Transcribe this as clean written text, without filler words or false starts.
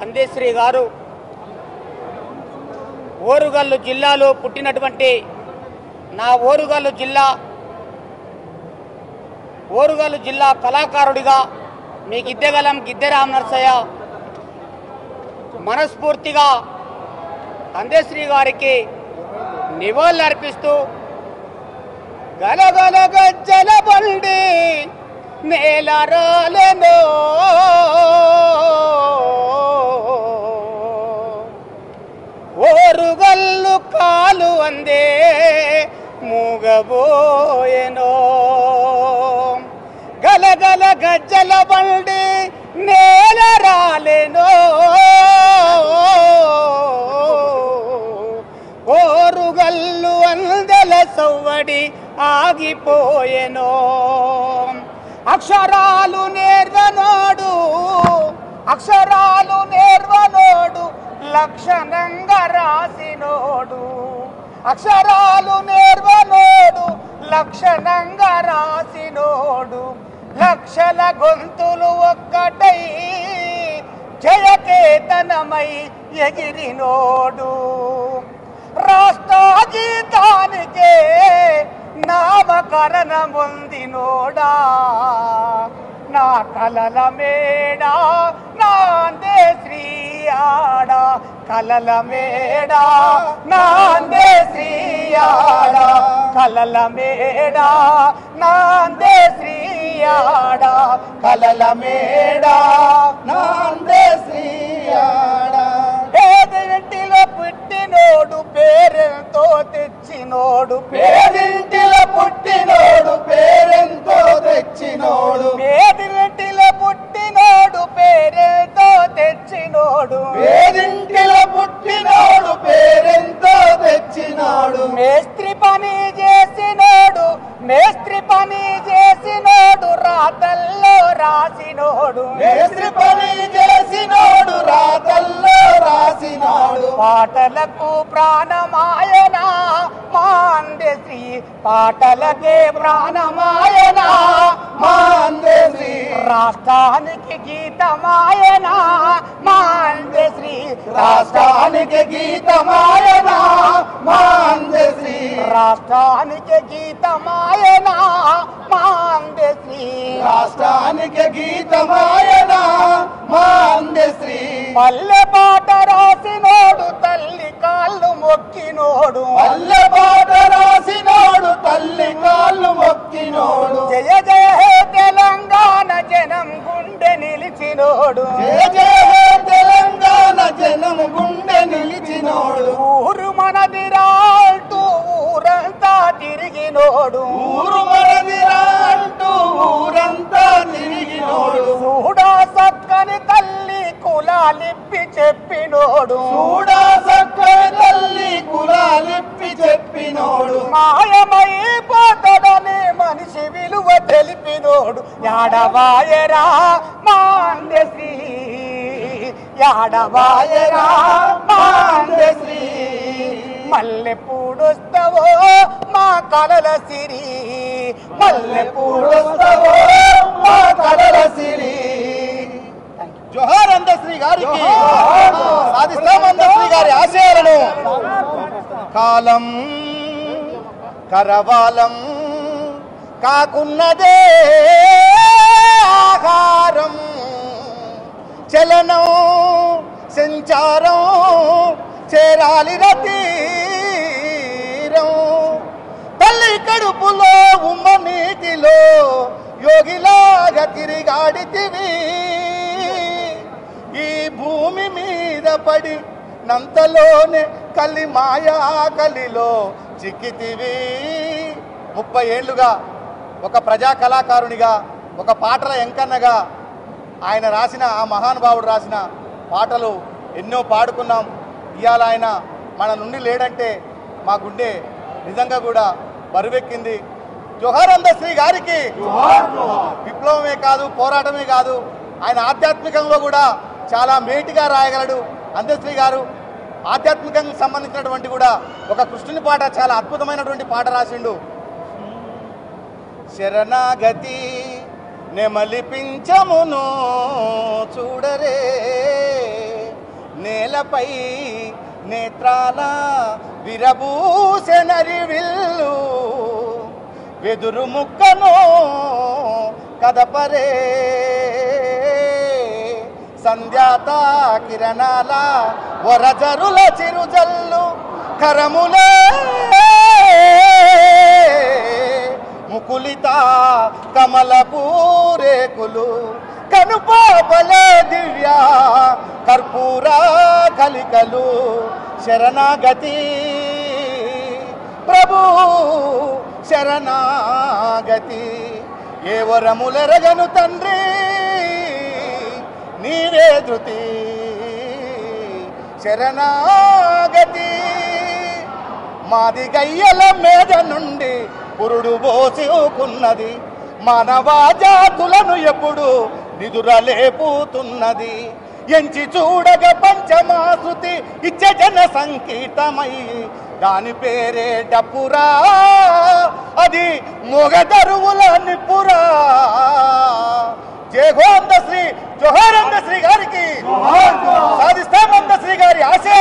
అందశ్రీ గారు ఓరుగల్లు జిల్లాలో పుట్టినటువంటి నా ఓరుగల్లు జిల్లా కళాకారుడిగా మీ గిద్దెగలం గిద్దె రామనరసయ్య మనస్ఫూర్తిగా అందశ్రీ గారికి నివాళులు అర్పిస్తూ గలగల గజ్జల బండి నేల రాలెనో ఓరుగల్లు కాలు అందే మూగబోయెనో గలగల గజ్జల బండి నేల రాలెనో ఓరుగల్లు అందెల సవ్వడి ఆగిపోయెనో అక్షరాలు నేర్వనోడు లక్షణంగా రాసినోడు అక్షరాలు నేర్వనోడు లక్షణంగా రాసినోడు లక్షల గొంతులు ఒక్కటై జయకేతనమై ఎగిరినోడు రాష్ట్ర గీతానికే నామకరణమొందినోడా నా కలల మేడా నా అందశ్రీ ఆడ కలల మేడా నా అందశ్రీ ఆడ కలల మేడా నా అందశ్రీ ఆడ కలల మేడా నా అందశ్రీ ఆడ పేదింటిలో పుట్టినోడు పేరెంతో తెచ్చినోడు పేదింటిలో పుట్టినోడు పేరెంతో తెచ్చినోడు పేదింటిలో పుట్టినోడు పేరెంతో తెచ్చినోడు పేదింటిలో పుట్టినోడు పేరెంతో తెచ్చినోడు మేస్త్రి పని చేసినోడు రాతల్లో రాసినోడు మేస్త్రి పని చేసినోడు రాతల్లో రాసినోడు పాటలకు ప్రాణమాయన మా అందశ్రీ పాటలకే ప్రాణమాయన మా అందశ్రీ రాష్ట్రానికి గీతమాయన మా అందశ్రీ రాష్ట్రానికి గీతమాయన మా అందశ్రీ రాష్ట్రానికి గీతమాయన మా అందశ్రీ రాష్ట్రానికి గీతమాయన మా అందశ్రీ పల్లె పాట రాసినోడు తల్లి కాళ్ళు మొక్కినోడు పల్లె పాట రాసినోడు తల్లి కాళ్ళు మొక్కినోడు జయ జయ హే తెలంగాణ జనం గుండె నిలిచినోడు జయ జయ హే తెలంగాణ జనం గుండె నిలిచినోడు ఊరు మనదిరా అంటూ ఊరంతా తిరిగినోడు ఊరు మనదిరా అంటూ ఊరంతా తిరిగినోడు చూడా సక్కని తల్లి కులాలిప్పి చెప్పినోడు చూడా సక్కని తల్లి కులాలిప్పి చెప్పినోడు మాయమైపోతడని మనిషి విలువ తెలిపినోడు యాడవాయరా మా అందశ్రీ యాడవాయరా మా అందశ్రీ మల్లెపూడొస్తావో మా కలల సిరి మల్లెపూడొస్తావో మా కలల సిరి జోహార్ అందశ్రీ గారికి సాధిస్తాం అందశ్రీ గారి ఆశయాలను కాలం కరవాలం కాకున్నదే ఆహారం చలనం సంచారం చేరాలి తీరం తల్లి కడుపులో ఉమ్మ నీటిలో యోగిలాగా తిరిగాడితివి ఈ భూమి మీద పడి నంతలోనే కలి మాయా కలిలో చిక్కితివి 30 ఏళ్లుగా ఒక ప్రజా కళాకారునిగా ఒక పాటల ఎంకన్నగా ఆయన రాసిన ఆ మహానుభావుడు రాసిన పాటలు ఎన్నో పాడుకున్నాం. ఇవాళ ఆయన మన నుండి లేడంటే మా గుండె నిజంగా కూడా బరువెక్కింది. జోహార్ అందశ్రీ గారికి విప్లవమే కాదు పోరాటమే కాదు ఆయన ఆధ్యాత్మికంలో కూడా చాలా మేటిగా రాయగలడు. అందశ్రీ గారు ఆధ్యాత్మికంగా సంబంధించినటువంటి కూడా ఒక కృష్ణుని పాట చాలా అద్భుతమైనటువంటి పాట రాసిండు. శరణాగతి నెమలిపించమును చూడరే నేలపై నేత్రాల విరబూసెనరివిల్లు వెదురు ముక్కను కదపరే సంధ్యాత కిరణాల వరజరుల చిరుజల్లు కరములే ముకులిత కమలపూరేకులు కనుపాపలే దివ్య కర్పూర కలికలు శరణాగతి ప్రభు శరణాగతి ఏ వరములెరగను తండ్రి నీవే ధృతి శరణాగతి మాది గయ్యల మీద నుండి పురుడు పోసుకున్నది మానవా జాతులను ఎప్పుడు నిదురలేపుతున్నది ఎంచి చూడగ పంచమాశృతి ఇచ్చ జన సంకీర్తమై దాని పేరే డప్పురా అది మొగదరువుల నిప్పురా జై హో అందశ్రీ జోహార్ అందశ్రీ గారికి సాధిస్తాం అందశ్రీ గారి ఆశయ